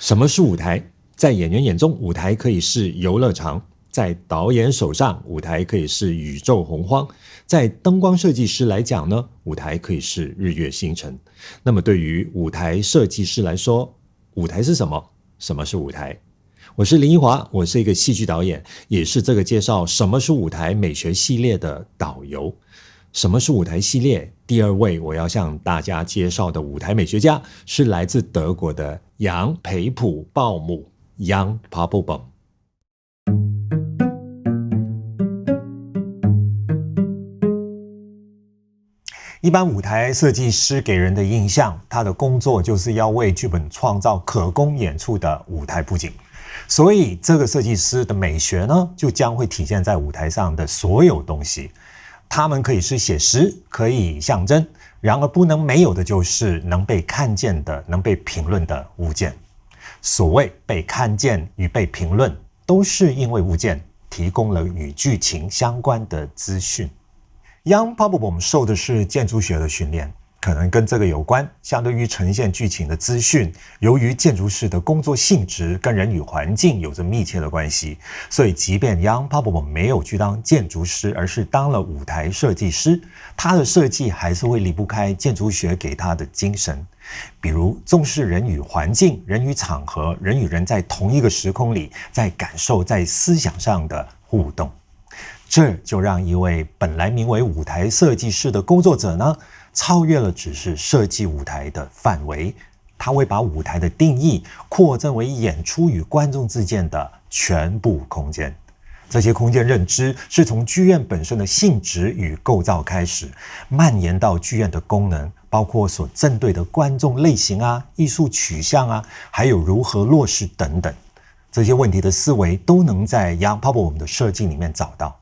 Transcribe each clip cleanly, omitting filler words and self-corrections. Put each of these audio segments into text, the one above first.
什么是舞台？在演员眼中，舞台可以是游乐场；在导演手上，舞台可以是宇宙洪荒；在灯光设计师来讲呢，舞台可以是日月星辰。那么对于舞台设计师来说，舞台是什么？什么是舞台？我是林奕华，我是一个戏剧导演，也是这个介绍什么是舞台美学系列的导游。什么是舞台系列？第二位我要向大家介绍的舞台美学家是来自德国的杨培普鲍姆 Jan Papelbom。一般舞台设计师给人的印象，他的工作就是要为剧本创造可供演出的舞台布景。所以这个设计师的美学呢，就将会体现在舞台上的所有东西。它们可以是写实，可以象征，然而不能没有的就是能被看见的、能被评论的物件。所谓被看见与被评论，都是因为物件提供了与剧情相关的资讯。Jan Papelbom 受的是建筑学的训练，可能跟这个有关。相对于呈现剧情的资讯，由于建筑师的工作性质跟人与环境有着密切的关系，所以即便 Jan Papelbom 没有去当建筑师，而是当了舞台设计师，他的设计还是会离不开建筑学给他的精神。比如重视人与环境、人与场合、人与人在同一个时空里，在感受、在思想上的互动。这就让一位本来名为舞台设计师的工作者呢，超越了只是设计舞台的范围，他会把舞台的定义扩增为演出与观众之间的全部空间。这些空间认知是从剧院本身的性质与构造开始，蔓延到剧院的功能，包括所针对的观众类型啊、艺术取向啊，还有如何落实等等。这些问题的思维都能在 Jan Papelbom 的设计里面找到。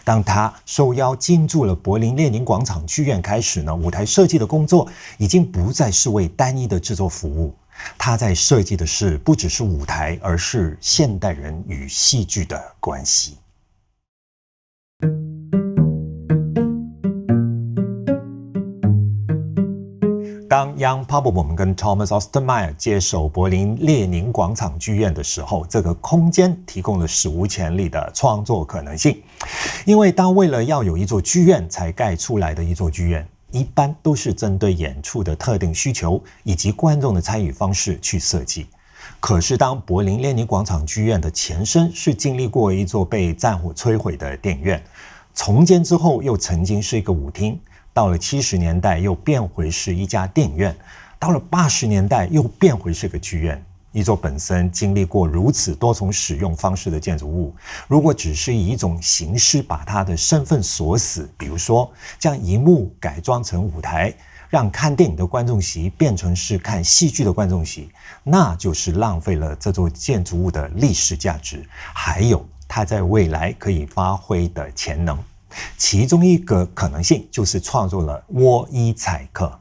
当他受邀进驻了柏林列宁广场剧院开始呢，舞台设计的工作已经不再是为单一的制作服务，他在设计的是不只是舞台，而是现代人与戏剧的关系。当 Jan Papelbom 跟 Thomas Ostermeier 接手柏林列宁广场剧院的时候，这个空间提供了史无前例的创作可能性。因为当为了要有一座剧院才盖出来的一座剧院，一般都是针对演出的特定需求以及观众的参与方式去设计。可是当柏林列宁广场剧院的前身是经历过一座被战火摧毁的电影院，重建之后又曾经是一个舞厅，到了70年代又变回是一家电影院，到了80年代又变回是个剧院。一座本身经历过如此多重使用方式的建筑物，如果只是以一种形式把它的身份锁死，比如说将荧幕改装成舞台，让看电影的观众席变成是看戏剧的观众席，那就是浪费了这座建筑物的历史价值，还有它在未来可以发挥的潜能。其中一个可能性就是创作了沃伊采克。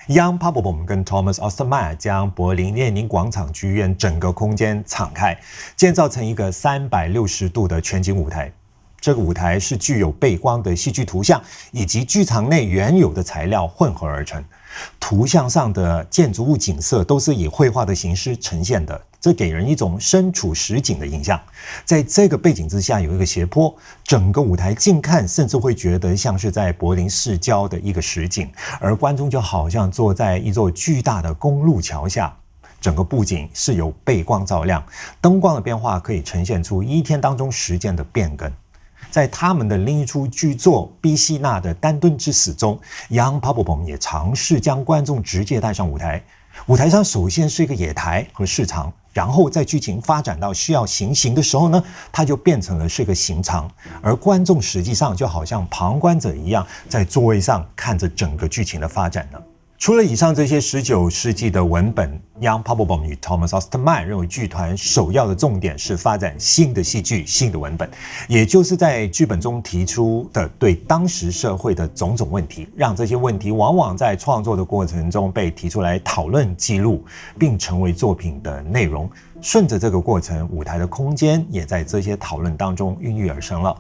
Jan Papelbom 跟 Thomas Ostermeier 将柏林列宁广场剧院整个空间敞开，建造成一个360度的全景舞台。这个舞台是具有背光的戏剧图像以及剧场内原有的材料混合而成。图像上的建筑物景色都是以绘画的形式呈现的，这给人一种身处实景的印象。在这个背景之下有一个斜坡，整个舞台近看甚至会觉得像是在柏林市郊的一个实景，而观众就好像坐在一座巨大的公路桥下。整个布景是由背光照亮，灯光的变化可以呈现出一天当中时间的变更。在他们的另一出剧作《毕希纳的丹顿之死》中， Jan Papelbom 也尝试将观众直接带上舞台。舞台上首先是一个野台和市场，然后在剧情发展到需要行刑的时候呢，它就变成了是个刑场，而观众实际上就好像旁观者一样，在座位上看着整个剧情的发展了。除了以上这些19世纪的文本， Jan Papelbom 与 Thomas Ostermeier 认为剧团首要的重点是发展新的戏剧、新的文本，也就是在剧本中提出的对当时社会的种种问题，让这些问题往往在创作的过程中被提出来讨论、记录，并成为作品的内容。顺着这个过程，舞台的空间也在这些讨论当中孕育而生了。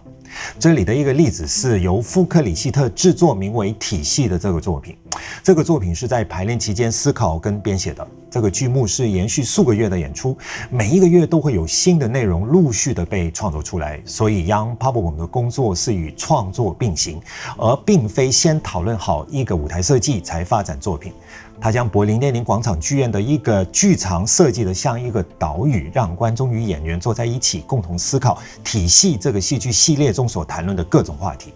这里的一个例子是由夫克里希特制作名为《体系》的这个作品。这个作品是在排练期间思考跟编写的。这个剧目是延续数个月的演出，每一个月都会有新的内容陆续的被创作出来，所以 Jan Papelbom 的工作是与创作并行，而并非先讨论好一个舞台设计才发展作品。他将柏林列宁广场剧院的一个剧场设计得像一个岛屿，让观众与演员坐在一起，共同思考体系这个戏剧系列中所谈论的各种话题。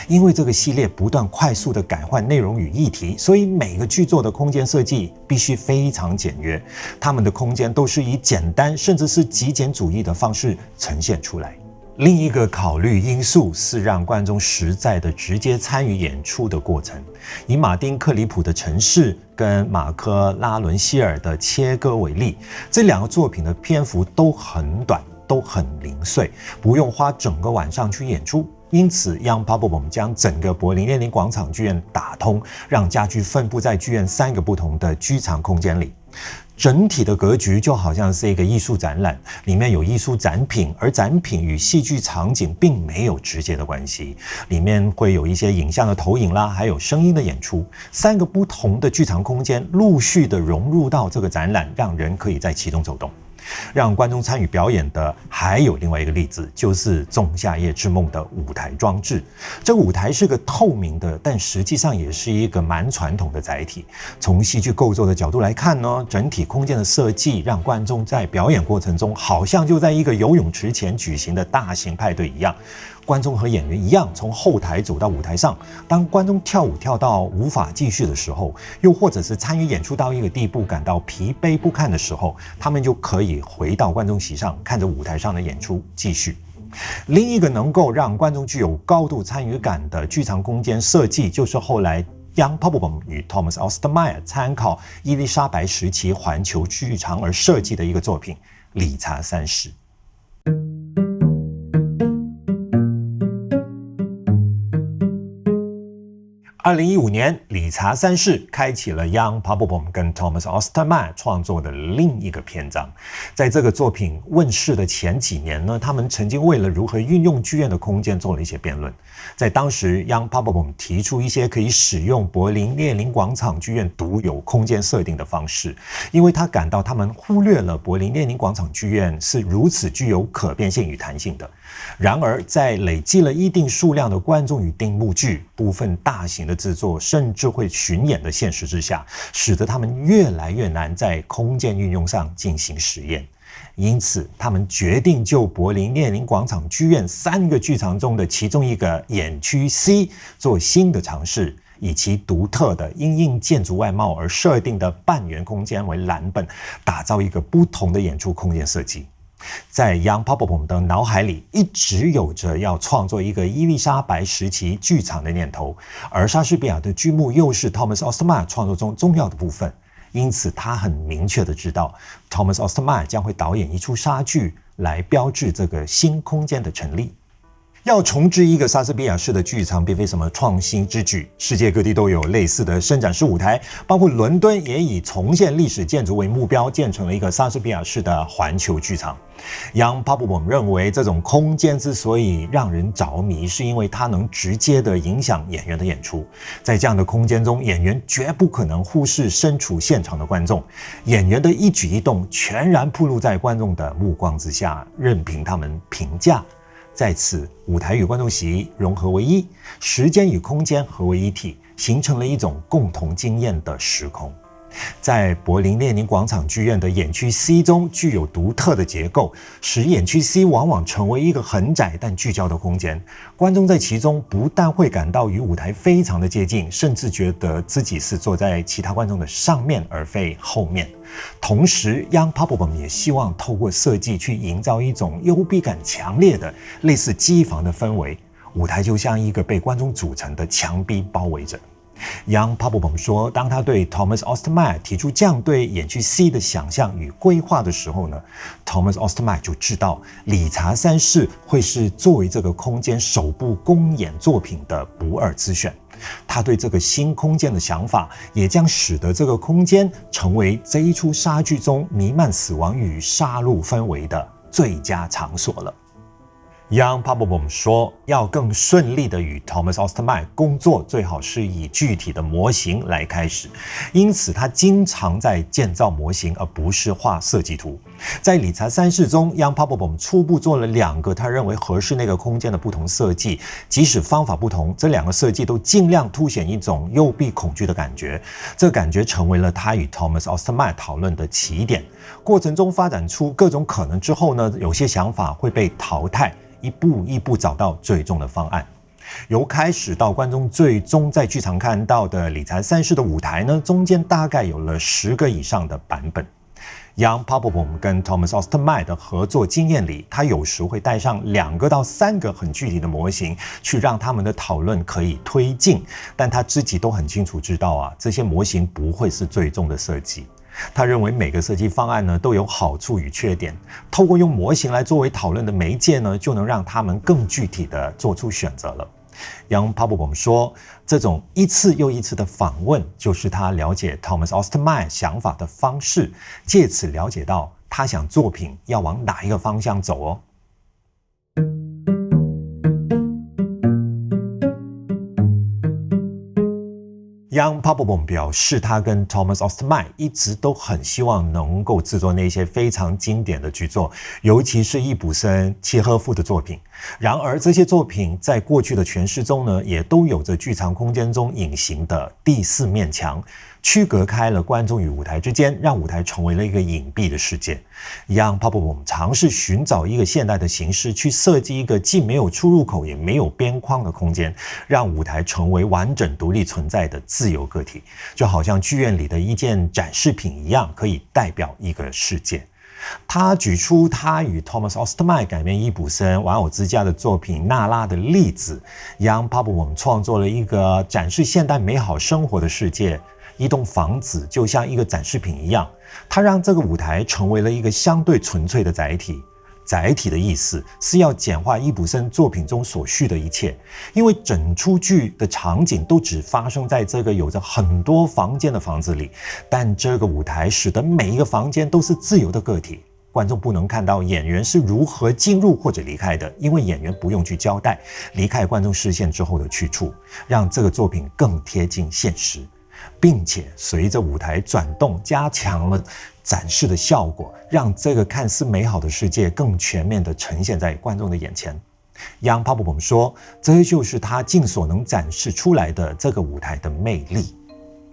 因为这个系列不断快速地改换内容与议题，所以每个剧作的空间设计必须非常简约，他们的空间都是以简单甚至是极简主义的方式呈现出来。另一个考虑因素是让观众实在的直接参与演出的过程。以马丁·克里普的《城市》跟马科·拉伦希尔的《切割》为例，这两个作品的篇幅都很短，都很零碎，不用花整个晚上去演出。因此 Jan Papelbom 将整个柏林列宁广场剧院打通，让家具分布在剧院3个不同的剧场空间里。整体的格局就好像是一个艺术展览，里面有艺术展品，而展品与戏剧场景并没有直接的关系。里面会有一些影像的投影啦，还有声音的演出。3个不同的剧场空间陆续的融入到这个展览，让人可以在其中走动。让观众参与表演的还有另外一个例子，就是《仲夏夜之梦》的舞台装置。这个舞台是个透明的，但实际上也是一个蛮传统的载体。从戏剧构造的角度来看呢，整体空间的设计让观众在表演过程中好像就在一个游泳池前举行的大型派对一样。观众和演员一样，从后台走到舞台上。当观众跳舞跳到无法继续的时候，又或者是参与演出到一个地步感到疲惫不堪的时候，他们就可以回到观众席上，看着舞台上的演出继续。另一个能够让观众具有高度参与感的剧场空间设计，就是后来Jan Papelbom 与 Thomas Ostermeier 参考伊丽莎白时期环球剧场而设计的一个作品《理查三世》。2015年，理查三世开启了 Jan Papelbom 跟 Thomas Ostermeier 创作的另一个篇章。在这个作品问世的前几年呢，他们曾经为了如何运用剧院的空间做了一些辩论。在当时 Jan Papelbom 提出一些可以使用柏林列宁广场剧院独有空间设定的方式，因为他感到他们忽略了柏林列宁广场剧院是如此具有可变性与弹性的。然而，在累积了一定数量的观众与定目剧，部分大型的制作甚至会巡演的现实之下，使得他们越来越难在空间运用上进行实验。因此，他们决定就柏林列宁广场剧院3个剧场中的其中一个演区 C 做新的尝试，以其独特的因应建筑外貌而设定的半圆空间为蓝本，打造一个不同的演出空间设计。在 Jan Papelbom 的脑海里一直有着要创作一个伊丽莎白时期剧场的念头，而莎士比亚的剧目又是 Thomas Ostermeier 创作中重要的部分，因此他很明确的知道 Thomas Ostermeier 将会导演一出莎剧来标志这个新空间的成立。要重置一个莎士比亚式的剧场并非什么创新之举，世界各地都有类似的伸展式舞台，包括伦敦也以重现历史建筑为目标，建成了一个莎士比亚式的环球剧场。Jan Papelbom 认为，这种空间之所以让人着迷，是因为它能直接的影响演员的演出。在这样的空间中，演员绝不可能忽视身处现场的观众，演员的一举一动全然暴露在观众的目光之下，任凭他们评价。在此，舞台与观众席融合为一，时间与空间合为一体，形成了一种共同经验的时空。在柏林列宁广场剧院的演区 C 中具有独特的结构，使演区 C 往往成为一个很窄但聚焦的空间。观众在其中不但会感到与舞台非常的接近，甚至觉得自己是坐在其他观众的上面而非后面。同时 Jan Papelbom 也希望透过设计去营造一种幽闭感强烈的类似机房的氛围，舞台就像一个被观众组成的墙壁包围着。Jan Papelbom 说，当他对 Thomas Ostermeier 提出这样对演区 C 的想象与规划的时候呢， Thomas Ostermeier 就知道理查三世会是作为这个空间首部公演作品的不二之选。他对这个新空间的想法，也将使得这个空间成为这一出莎剧中弥漫死亡与杀戮氛围的最佳场所了。Jan Papelbom 说，要更顺利的与 Thomas Ostermeier 工作，最好是以具体的模型来开始。因此，他经常在建造模型，而不是画设计图。在理财3式中 ，Jan Papelbom 初步做了2个他认为合适那个空间的不同设计，即使方法不同，这2个设计都尽量凸显一种幽闭恐惧的感觉。这个感觉成为了他与 Thomas Ostermeier 讨论的起点。过程中发展出各种可能之后呢，有些想法会被淘汰。一步一步找到最终的方案。由开始到观众最终在剧场看到的理财3式的舞台呢，中间大概有了10个以上的版本。Jan Papelbom 跟 Thomas Ostermeier 的合作经验里，他有时会带上2个到3个很具体的模型，去让他们的讨论可以推进。但他自己都很清楚知道这些模型不会是最终的设计。他认为每个设计方案呢都有好处与缺点，透过用模型来作为讨论的媒介呢，就能让他们更具体的做出选择了。Jan Papelbom 说，这种一次又一次的访问，就是他了解 Thomas Ostermeier 想法的方式，借此了解到他想作品要往哪一个方向走哦。Jan Papelbom 表示，他跟 Thomas Ostermeier 一直都很希望能够制作那些非常经典的剧作，尤其是易卜生、契诃夫的作品。然而，这些作品在过去的诠释中呢，也都有着剧场空间中隐形的第4面墙，区隔开了观众与舞台之间，让舞台成为了一个隐蔽的世界。Jan Papelbom 尝试寻找一个现代的形式，去设计一个既没有出入口也没有边框的空间，让舞台成为完整独立存在的自由个体，就好像剧院里的一件展示品一样，可以代表一个世界。他举出他与 Thomas Ostermeier 改编易卜生《玩偶之家》的作品《娜拉》的例子。Jan Papelbom 创作了一个展示现代美好生活的世界，一栋房子就像一个展示品一样，他让这个舞台成为了一个相对纯粹的载体。载体的意思是要简化易卜生作品中所叙的一切，因为整出剧的场景都只发生在这个有着很多房间的房子里，但这个舞台使得每一个房间都是自由的个体，观众不能看到演员是如何进入或者离开的，因为演员不用去交代离开观众视线之后的去处，让这个作品更贴近现实，并且随着舞台转动加强了展示的效果，让这个看似美好的世界更全面地呈现在观众的眼前。Jan Papelbom 说，这就是他尽所能展示出来的这个舞台的魅力。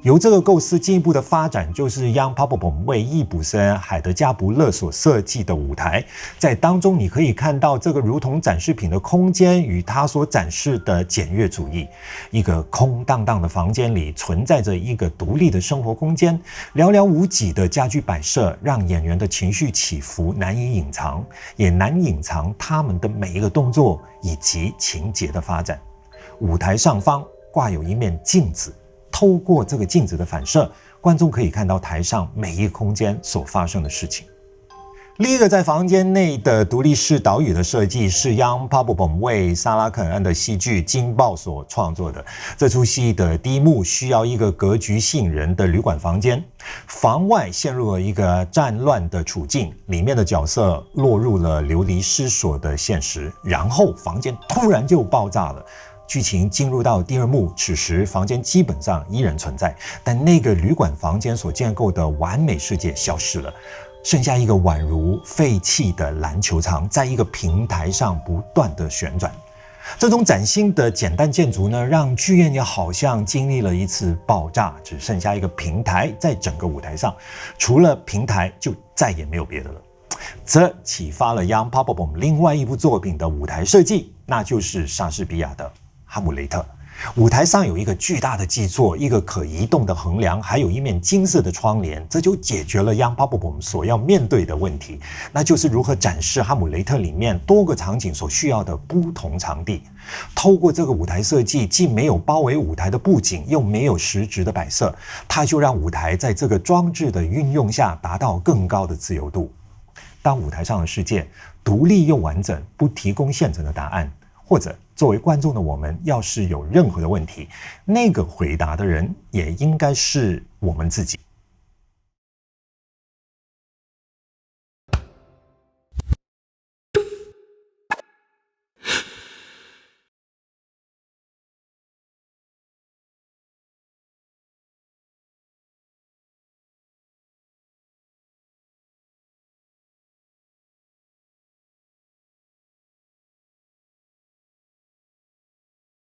由这个构思进一步的发展，就是 Jan Papelbom 为易卜生、海德加伯勒所设计的舞台。在当中你可以看到这个如同展示品的空间与他所展示的简约主义。一个空荡荡的房间里存在着一个独立的生活空间，寥寥无几的家具摆设让演员的情绪起伏难以隐藏，也难隐藏他们的每一个动作以及情节的发展。舞台上方挂有一面镜子，透过这个镜子的反射，观众可以看到台上每一个空间所发生的事情。另一个在房间内的独立式岛屿的设计是 Jan Papelbom 为莎拉·肯恩的戏剧《惊爆》所创作的。这出戏的第一幕需要一个格局吸引人的旅馆房间，房外陷入了一个战乱的处境，里面的角色落入了流离失所的现实，然后房间突然就爆炸了。剧情进入到第2幕，此时房间基本上依然存在，但那个旅馆房间所建构的完美世界消失了，剩下一个宛如废弃的篮球场，在一个平台上不断的旋转。这种崭新的简单建筑呢，让剧院也好像经历了一次爆炸，只剩下一个平台在整个舞台上，除了平台就再也没有别的了。这启发了 Jan Papelbom 另外一部作品的舞台设计，那就是莎士比亚的《哈姆雷特》。舞台上有一个巨大的基座，一个可移动的横梁，还有一面金色的窗帘，这就解决了 Jan Papelbom 所要面对的问题，那就是如何展示《哈姆雷特》里面多个场景所需要的不同场地。透过这个舞台设计，既没有包围舞台的布景，又没有实质的摆设，它就让舞台在这个装置的运用下达到更高的自由度。当舞台上的世界独立又完整，不提供现成的答案，或者作为观众的我们要是有任何的问题，那个回答的人也应该是我们自己。